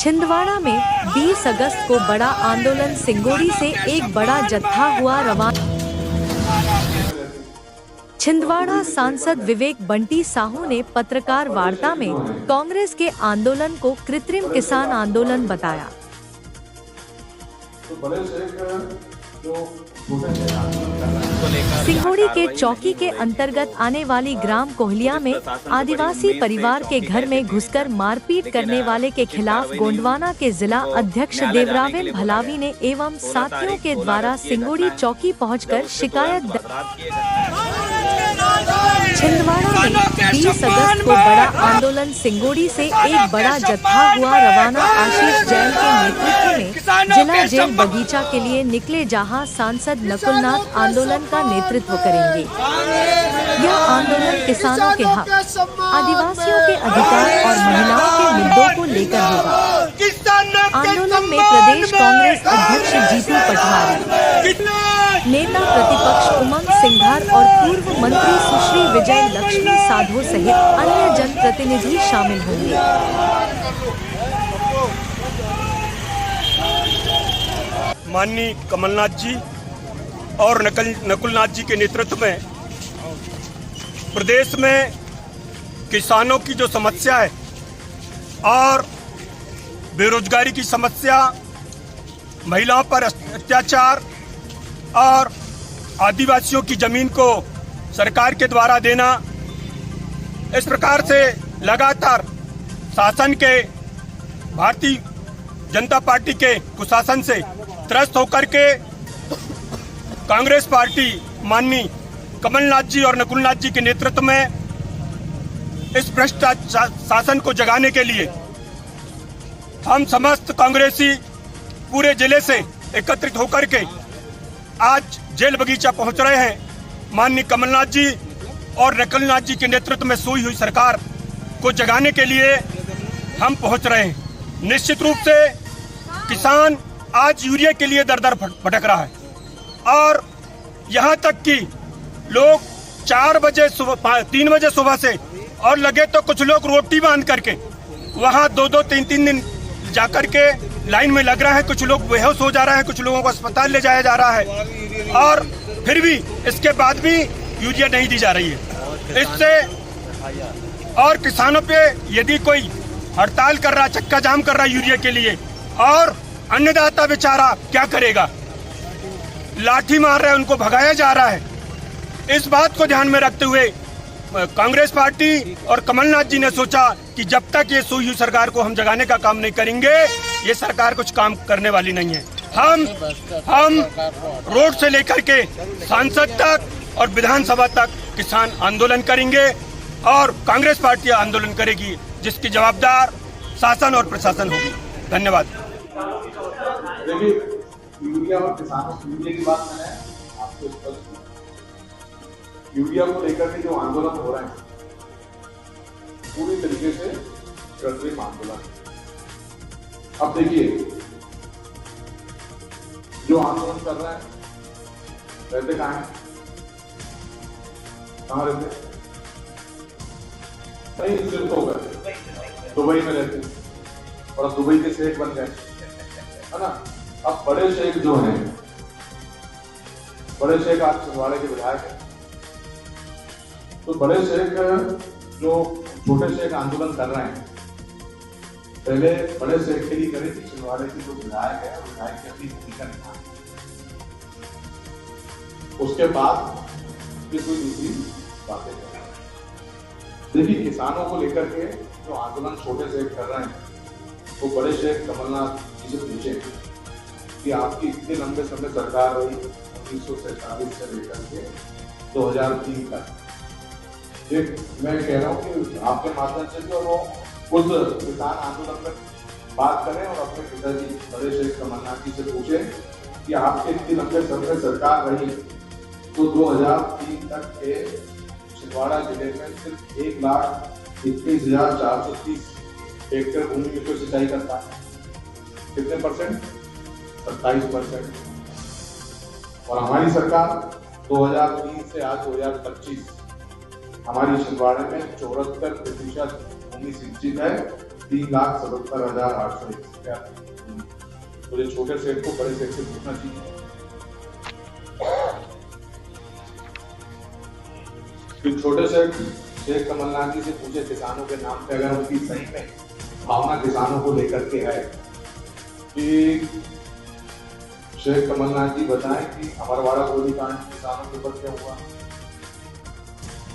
छिंदवाड़ा में 20 अगस्त को बड़ा आंदोलन, सिंगोड़ी से एक बड़ा जत्था हुआ रवाना। छिंदवाड़ा सांसद विवेक बंटी साहू ने पत्रकार वार्ता में कांग्रेस के आंदोलन को कृत्रिम किसान आंदोलन बताया। सिंगोड़ी के चौकी के अंतर्गत आने वाली ग्राम कोहलिया में आदिवासी परिवार के घर में घुसकर मारपीट करने वाले के खिलाफ गोंडवाना के जिला अध्यक्ष देवरावेल भलावी ने एवं साथियों के द्वारा सिंगोड़ी चौकी पहुंचकर शिकायत छिंदवाड़ा में 20 अगस्त को बड़ा आंदोलन, सिंगोड़ी से एक बड़ा जत्था हुआ रवाना। आशीष जैन के नेतृत्व में जिला जेल बगीचा के लिए निकले, जहां सांसद नकुलनाथ आंदोलन का नेतृत्व करेंगे। यह आंदोलन किसानों के हक, आदिवासियों के अधिकार और महिलाओं के मुद्दों को लेकर होगा। आंदोलन में प्रदेश कांग्रेस अध्यक्ष जीतू पटवारी, नेता प्रतिपक्ष उमंग सिंघार और पूर्व मंत्री सुश्री विजय लक्ष्मी साधो सहित अन्य जनप्रतिनिधि शामिल होंगे। माननीय कमलनाथ जी और नकुलनाथ जी के नेतृत्व में प्रदेश में किसानों की जो समस्या है और बेरोजगारी की समस्या, महिलाओं पर अत्याचार और आदिवासियों की जमीन को सरकार के द्वारा देना, इस प्रकार से लगातार शासन के, भारतीय जनता पार्टी के कुशासन से त्रस्त होकर के कांग्रेस पार्टी माननीय कमलनाथ जी और नकुलनाथ जी के नेतृत्व में इस भ्रष्ट शासन को जगाने के लिए हम समस्त कांग्रेसी पूरे जिले से एकत्रित होकर के आज जेल बगीचा पहुंच रहे हैं। माननीय कमलनाथ जी और नकुलनाथ जी के नेतृत्व में सोई हुई सरकार को जगाने के लिए हम पहुंच रहे हैं। निश्चित रूप से किसान आज यूरिया के लिए दर दर भटक रहा है और यहां तक कि लोग 4 बजे सुबह, 3 बजे सुबह से और लगे तो कुछ लोग रोटी बांध करके वहां 2-2, 3-3 दिन जाकर के लाइन में लग रहा है। कुछ लोग बेहोश हो जा रहे हैं, कुछ लोगों को अस्पताल ले जाया जा रहा है और फिर भी इसके बाद भी यूरिया नहीं दी जा रही है। इससे और किसानों पे यदि कोई हड़ताल कर रहा, चक्का जाम कर रहा यूरिया के लिए, और अन्नदाता बेचारा क्या करेगा? लाठी मार रहे हैं, उनको भगाया जा रहा है। इस बात को ध्यान में रखते हुए कांग्रेस पार्टी और कमलनाथ जी ने सोचा कि जब तक ये सोई हुई सरकार को हम जगाने का काम नहीं करेंगे, ये सरकार कुछ काम करने वाली नहीं है। हम रोड से लेकर के सांसद तक और विधानसभा तक किसान आंदोलन करेंगे और कांग्रेस पार्टी आंदोलन करेगी, जिसकी जवाबदार शासन और प्रशासन होगी। धन्यवाद। देखिए, यूरिया और किसानों की यूरिया की बात मैंने आपको स्पष्ट, यूरिया को लेकर के जो आंदोलन हो रहे हैं पूरी तरीके से कृत्रिम आंदोलन। अब देखिए, जो आंदोलन कर रहे हैं रहते कहाँ हैं? कहाँ रहते? नहीं, सिर्फ हो गए दुबई में रहते और अब दुबई के शेख बन गए, है ना। अब बड़े शेख जो हैं, बड़े शेख आज छिंदवाड़े के विधायक हैं, तो बड़े शेख जो छोटे शेख आंदोलन कर रहे हैं, पहले बड़े शेख के लिए करें कि छिंदवाड़े के जो विधायक है, विधायक की अपनी भूमिका निभाए, उसके बाद फिर कोई दूसरी बातें करें। देखिए, किसानों को लेकर के जो आंदोलन छोटे शेख कर रहे हैं, वो बड़े शेख कमलनाथ जी से पूछे कि आपकी इतने लंबे समय सरकार रही 1947 से लेकर के 2003 तक। मैं कह रहा हूँ कि आपके माध्यम से जो वो उस किसान आंदोलन में बात करें और अपने पिताजी बड़े शेख कमलनाथ जी से पूछे कि आपके इतनी लंबे समय सरकार रही तो 2003 तक के छिंदवाड़ा जिले में सिर्फ 1,21,430 हेक्टेयर भूमि में क्यों सिंचाई करता है? कितने %? 27%। और हमारी सरकार 2003 से आज 2025 हमारी छिंदवाड़े में 74% भूमि सिंचित है 3,77,801। मुझे छोटे सेठ को बड़े सेठ से पूछना चाहिए कि छोटे सेठ शेख कमलनाथ जी से पूछे किसानों के नाम पे, अगर उनकी सही में भावना किसानों को लेकर के है, कि शेख कमलनाथ जी बताएं कि अमरवाड़ा गोलीकांड किसानों के ऊपर क्या हुआ,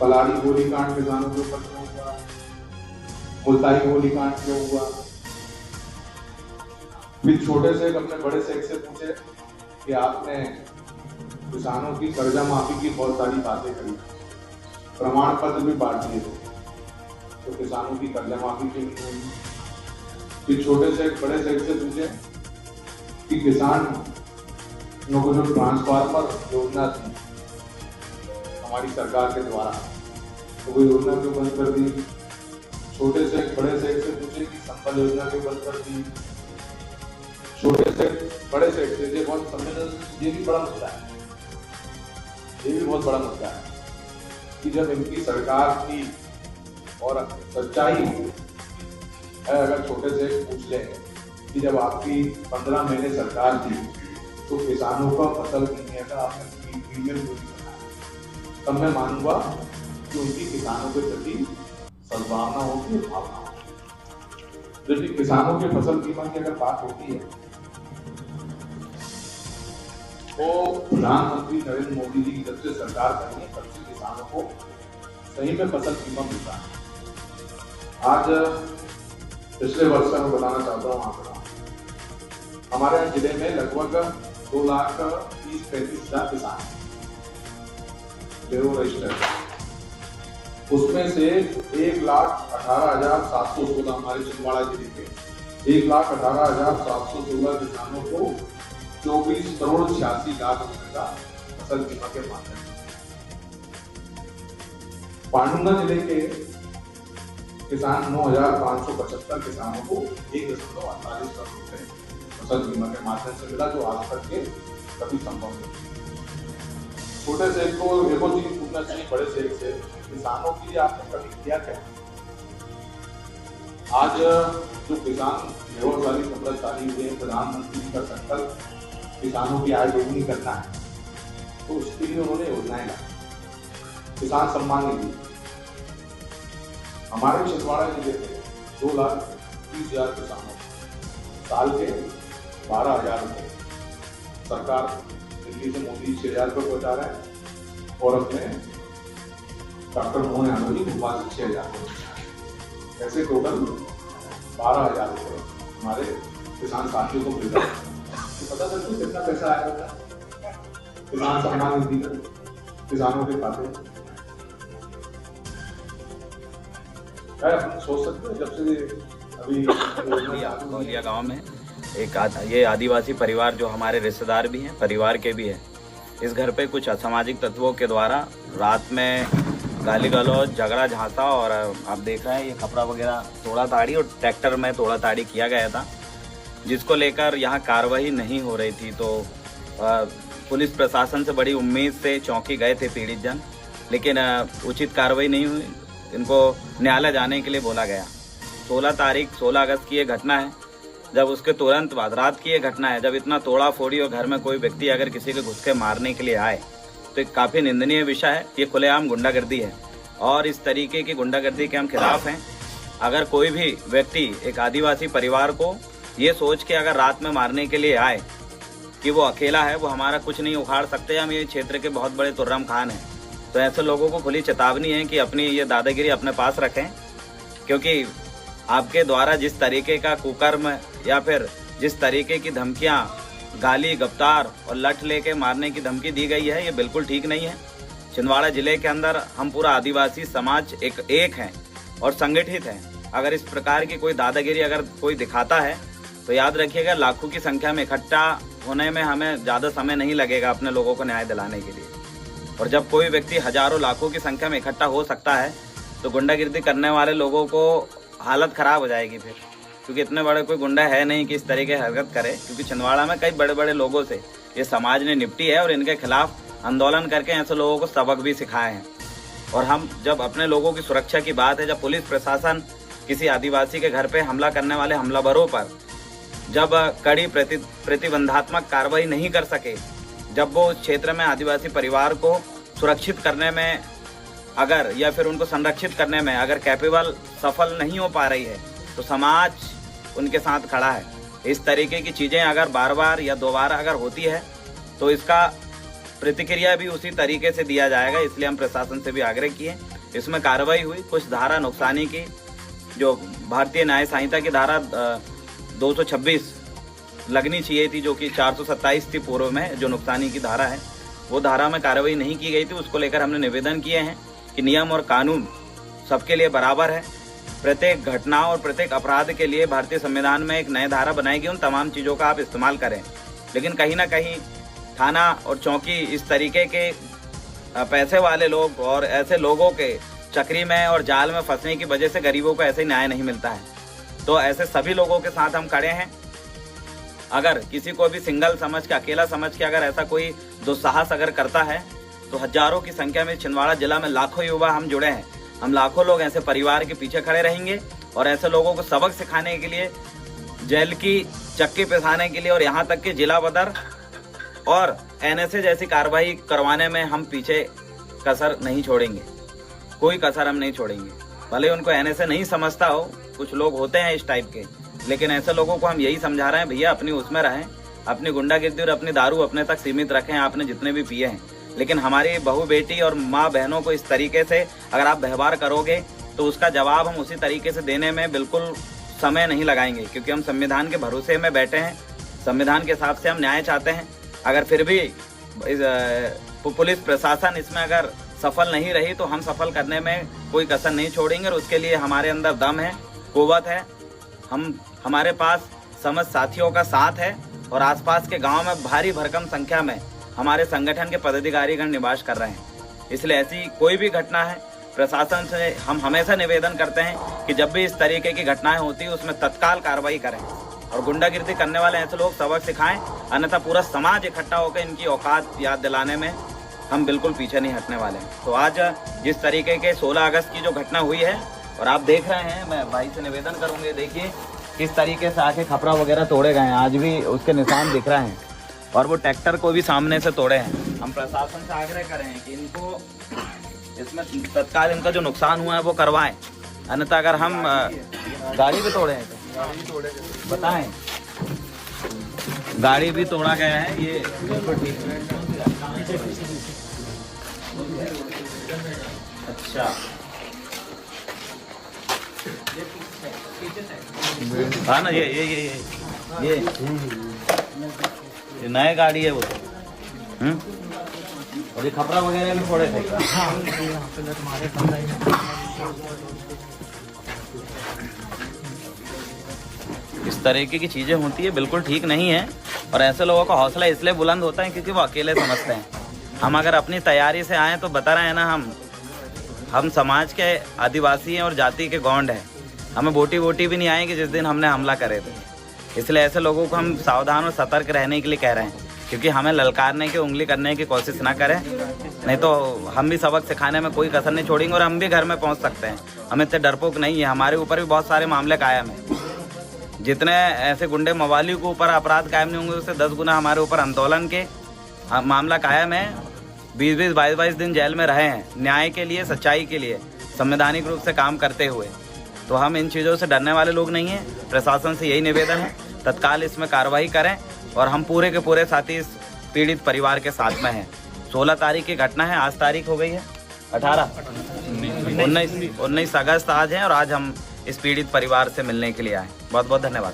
पलाड़ी गोलीकांड किसानों के ऊपर क्यों हुआ, मुल्ताई गोलीकांड क्यों हुआ। फिर छोटे शेख अपने बड़े शेख से पूछे कि आपने किसानों की कर्जा माफी की बहुत सारी बातें करी, प्रमाण पत्र भी बांट दिए थे, तो किसानों की कर्जा माफी क्यों नहीं हुई। फिर छोटे शेख बड़े शेख से पूछे कि किसान को जो ट्रांसफार्मर योजना थी हमारी सरकार के द्वारा, तो वो योजना क्यों बंद कर दी। छोटे शेख बड़े शेख से पूछे कि संबल योजना क्यों बंद कर दी। छोटे शेख बड़े शेख से ये बहुत संवेदनशील, ये भी बड़ा मुद्दा है, ये भी बहुत बड़ा मुद्दा है कि जब इनकी सरकार थी और सच्चाई है, अगर छोटे शेख पूछ ले कि जब आपकी 15 महीने सरकार थी तो किसानों का फसल कीमत का आपने प्रीमियम क्यों नहीं बनाया, तब मैं मानूंगा कि उनकी किसानों के प्रति सद्भावना होगी, भावना होगी। देखिए, किसानों के फसल बीमा की अगर बात होती है तो प्रधानमंत्री नरेंद्र मोदी जी की जब से सरकार बनी है तब से किसानों को सही में फसल बीमा मिलता है। आज पिछले वर्ष का मैं बताना चाहता हूँ आंकड़ा, हमारे यहाँ जिले में लगभग 2,30,35,000 किसान बेरो रजिस्टर, उसमें से 1,18,716 हमारे छिंदवाड़ा जिले के 1,18,716 किसानों को 24,86,00,000 रुपए का फसल बीमा के माध्यम से। पांडुंगा जिले के किसान 9,575 किसानों को 1.48 करोड़ रुपए फसल बीमा के माध्यम से मिला, जो आज तक के कभी संभव नहीं। छोटे शेख को एक और चीज पूछना चाहिए बड़े शेख से, किसानों के लिए आपने कभी किया क्या। आज जो किसान बहुत सारी समृद्धशाली हुए, प्रधानमंत्री जी का संकल्प किसानों की आय दोगुनी करना है, तो उसके लिए उन्होंने योजनाएं लाई, किसान सम्मान निधि। हमारे छिंदवाड़ा जिले में 2,30,000 किसानों साल के 12,000 रुपए सरकार दिल्ली से मोदी 6,000 रुपए पहुंचा रहे हैं और अपने डॉक्टर मोहन यादव जी भोपाल से 6,000 रुपए, ऐसे टोटल 12,000 रुपए हमारे किसान साथियों को मिल रहा है। तो पता चलता है कितना पैसा आया होता है किसान सम्मान निधि का किसानों के खाते में। सोच सकते हैं जब से अभी गौलिया गांव में ये आदिवासी परिवार जो हमारे रिश्तेदार भी हैं, परिवार के भी हैं, इस घर पे कुछ असामाजिक तत्वों के द्वारा रात में गाली गलौज, झगड़ा झांसा और आप देख रहे हैं ये कपड़ा वगैरह तोड़ा ताड़ी और ट्रैक्टर में तोड़ा ताड़ी किया गया था, जिसको लेकर यहाँ कार्रवाई नहीं हो रही थी। तो पुलिस प्रशासन से बड़ी उम्मीद से चौकी गए थे पीड़ित जन, लेकिन उचित कार्रवाई नहीं हुई। इनको न्यायालय जाने के लिए बोला गया। 16 अगस्त की ये घटना है, जब उसके तुरंत बाद रात की ये घटना है, जब इतना तोड़ा फोड़ी और घर में कोई व्यक्ति अगर किसी को घुस के मारने के लिए आए तो एक काफ़ी निंदनीय विषय है। ये खुलेआम गुंडागर्दी है और इस तरीके की गुंडागर्दी के हम खिलाफ हैं। अगर कोई भी व्यक्ति एक आदिवासी परिवार को ये सोच के अगर रात में मारने के लिए आए कि वो अकेला है, वो हमारा कुछ नहीं उखाड़ सकते, हम ये क्षेत्र के बहुत बड़े तुर्रम खान हैं, तो ऐसे लोगों को खुली चेतावनी है कि अपनी ये दादागिरी अपने पास रखें, क्योंकि आपके द्वारा जिस तरीके का कुकर्म या फिर जिस तरीके की धमकियां, गाली गफ्तार और लठ लेके मारने की धमकी दी गई है, ये बिल्कुल ठीक नहीं है। छिंदवाड़ा जिले के अंदर हम पूरा आदिवासी समाज एक हैं और संगठित हैं। अगर इस प्रकार की कोई दादागिरी अगर कोई दिखाता है तो याद रखिएगा, लाखों की संख्या में इकट्ठा होने में हमें ज़्यादा समय नहीं लगेगा अपने लोगों को न्याय दिलाने के लिए। और जब कोई व्यक्ति हजारों लाखों की संख्या में इकट्ठा हो सकता है तो गुंडागिर्दी करने वाले लोगों को हालत ख़राब हो जाएगी फिर, क्योंकि इतने बड़े कोई गुंडा है नहीं कि इस तरीके की हरकत करे। क्योंकि छिंदवाड़ा में कई बड़े बड़े लोगों से ये समाज ने निपटी है और इनके खिलाफ आंदोलन करके ऐसे लोगों को सबक भी सिखाए हैं। और हम जब अपने लोगों की सुरक्षा की बात है, जब पुलिस प्रशासन किसी आदिवासी के घर पे हमला करने वाले हमलावरों पर जब कड़ी प्रतिबंधात्मक कार्रवाई नहीं कर सके, जब वो उस क्षेत्र में आदिवासी परिवार को सुरक्षित करने में अगर या फिर उनको संरक्षित करने में अगर कैपेबल सफल नहीं हो पा रही है, तो समाज उनके साथ खड़ा है। इस तरीके की चीज़ें अगर बार बार या दोबारा अगर होती है तो इसका प्रतिक्रिया भी उसी तरीके से दिया जाएगा। इसलिए हम प्रशासन से भी आग्रह किए, इसमें कार्रवाई हुई। कुछ धारा नुकसानी की, जो भारतीय न्याय संहिता की धारा 226 लगनी चाहिए थी, जो कि 427 थी पूर्व में, जो नुकसानी की धारा है, वो धारा में कार्रवाई नहीं की गई थी। उसको लेकर हमने निवेदन किए हैं कि नियम और कानून सबके लिए बराबर है। प्रत्येक घटना और प्रत्येक अपराध के लिए भारतीय संविधान में एक नई धारा बनाई गई, उन तमाम चीज़ों का आप इस्तेमाल करें। लेकिन कहीं ना कहीं थाना और चौकी इस तरीके के पैसे वाले लोग और ऐसे लोगों के चक्री में और जाल में फंसने की वजह से गरीबों को ऐसे न्याय नहीं मिलता है। तो ऐसे सभी लोगों के साथ हम खड़े हैं। अगर किसी को भी सिंगल समझ के, अकेला समझ के अगर ऐसा कोई दुस्साहस अगर करता है, तो हजारों की संख्या में छिंदवाड़ा जिला में लाखों युवा हम जुड़े हैं। हम लाखों लोग ऐसे परिवार के पीछे खड़े रहेंगे और ऐसे लोगों को सबक सिखाने के लिए, जेल की चक्की पिसाने के लिए और यहाँ तक कि जिला बदर और एनएसए जैसी कार्रवाई करवाने में हम पीछे कसर नहीं छोड़ेंगे। कोई कसर हम नहीं छोड़ेंगे। भले उनको एनएसए नहीं समझता हो, कुछ लोग होते हैं इस टाइप के, लेकिन ऐसे लोगों को हम यही समझा रहे हैं, भैया अपनी उसमें रहें, अपनी गुंडागिर्दी और अपनी दारू अपने तक सीमित रखें, आपने जितने भी पिए हैं। लेकिन हमारी बहू बेटी और माँ बहनों को इस तरीके से अगर आप व्यवहार करोगे तो उसका जवाब हम उसी तरीके से देने में बिल्कुल समय नहीं लगाएंगे, क्योंकि हम संविधान के भरोसे में बैठे हैं। संविधान के हिसाब से हम न्याय चाहते हैं। अगर फिर भी पुलिस प्रशासन इसमें अगर सफल नहीं रही तो हम सफल करने में कोई कसर नहीं छोड़ेंगे और उसके लिए हमारे अंदर दम है, कुव्वत है। हमारे पास समस्त साथियों का साथ है और आसपास के गांव में भारी भरकम संख्या में हमारे संगठन के पदाधिकारीगण निवास कर रहे हैं। इसलिए ऐसी कोई भी घटना है, प्रशासन से हम हमेशा निवेदन करते हैं कि जब भी इस तरीके की घटनाएं होती है उसमें तत्काल कार्रवाई करें और गुंडागिर्दी करने वाले ऐसे लोग सबक सिखाएं, अन्यथा पूरा समाज इकट्ठा होकर इनकी औकात याद दिलाने में हम बिल्कुल पीछे नहीं हटने वाले हैं। तो आज जिस तरीके के 16 अगस्त की जो घटना हुई है और आप देख रहे हैं, मैं भाई से निवेदन करूँगी, देखिए किस तरीके से आके खपरा वगैरह तोड़े गए हैं, आज भी उसके निशान दिख रहे हैं और वो ट्रैक्टर को भी सामने से तोड़े हैं। हम प्रशासन से आग्रह करें कि इनको इसमें तत्काल इनका जो नुकसान हुआ है वो करवाएं, अन्यथा अगर हम गाड़ी भी तोड़े हैं तो बताएं, गाड़ी भी तोड़ा गया है, ये अच्छा हाँ ना, ये नए गाड़ी है वो। और ये खपरा वगैरह भी थोड़े थे। इस तरीके की चीजें होती है, बिल्कुल ठीक नहीं है। और ऐसे लोगों का हौसला इसलिए बुलंद होता है क्योंकि वो अकेले समझते हैं। हम अगर अपनी तैयारी से आए तो बता रहे हैं ना, हम समाज के आदिवासी हैं और जाति के गौंड हैं। हमें वोटी भी नहीं आएंगे जिस दिन हमने हमला करे थे। इसलिए ऐसे लोगों को हम सावधान और सतर्क रहने के लिए कह रहे हैं, क्योंकि हमें ललकारने की, उंगली करने की कोशिश ना करें, नहीं तो हम भी सबक सिखाने में कोई कसर नहीं छोड़ेंगे और हम भी घर में पहुंच सकते हैं। हम इतने डरपोक नहीं है। हमारे ऊपर भी बहुत सारे मामले कायम हैं। जितने ऐसे गुंडे मवाली के ऊपर अपराध कायम नहीं होंगे, उससे 10 गुना हमारे ऊपर आंदोलन के मामला कायम है। 20-20, 22-22 दिन जेल में रहे हैं न्याय के लिए, सच्चाई के लिए, संवैधानिक रूप से काम करते हुए। तो हम इन चीज़ों से डरने वाले लोग नहीं हैं। प्रशासन से यही निवेदन है, तत्काल इसमें कार्रवाई करें और हम पूरे के पूरे साथी इस पीड़ित परिवार के साथ में हैं। 16 तारीख की घटना है, आज तारीख हो गई है 19 अगस्त आज है और आज हम इस पीड़ित परिवार से मिलने के लिए आए। बहुत बहुत धन्यवाद।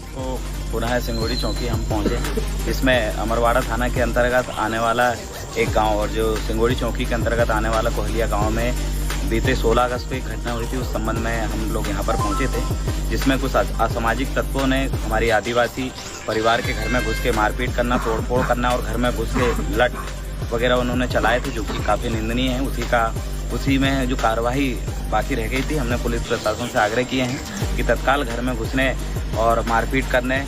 तो पुनः सिंगोड़ी चौकी हम पहुँचे। इसमें अमरवाड़ा थाना के अंतर्गत आने वाला एक गांव और जो सिंगोड़ी चौकी के अंतर्गत आने वाला कोहलिया गांव में बीते 16 अगस्त को एक घटना हुई थी। उस संबंध में हम लोग यहाँ पर पहुँचे थे, जिसमें कुछ असामाजिक तत्वों ने हमारी आदिवासी परिवार के घर में घुस के मारपीट करना, तोड़फोड़ करना और घर में घुस के लट वगैरह उन्होंने चलाए थे, जो कि काफ़ी निंदनीय है। उसी में जो कार्रवाई बाकी रह गई थी, हमने पुलिस प्रशासन से आग्रह किए हैं कि तत्काल घर में घुसने और मारपीट करने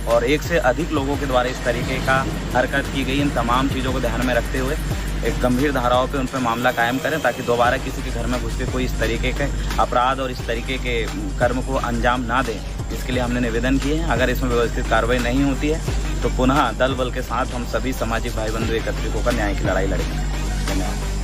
और एक से अधिक लोगों के द्वारा इस तरीके का हरकत की गई, इन तमाम चीज़ों को ध्यान में रखते हुए एक गंभीर धाराओं पे उन पर मामला कायम करें, ताकि दोबारा किसी के घर में घुस के कोई इस तरीके के अपराध और इस तरीके के कर्म को अंजाम ना दें। इसके लिए हमने निवेदन किए हैं। अगर इसमें व्यवस्थित कार्रवाई नहीं होती है तो पुनः दल बल के साथ हम सभी सामाजिक भाई बंधु एकत्रित होकर न्याय की लड़ाई लड़ेंगे। धन्यवाद।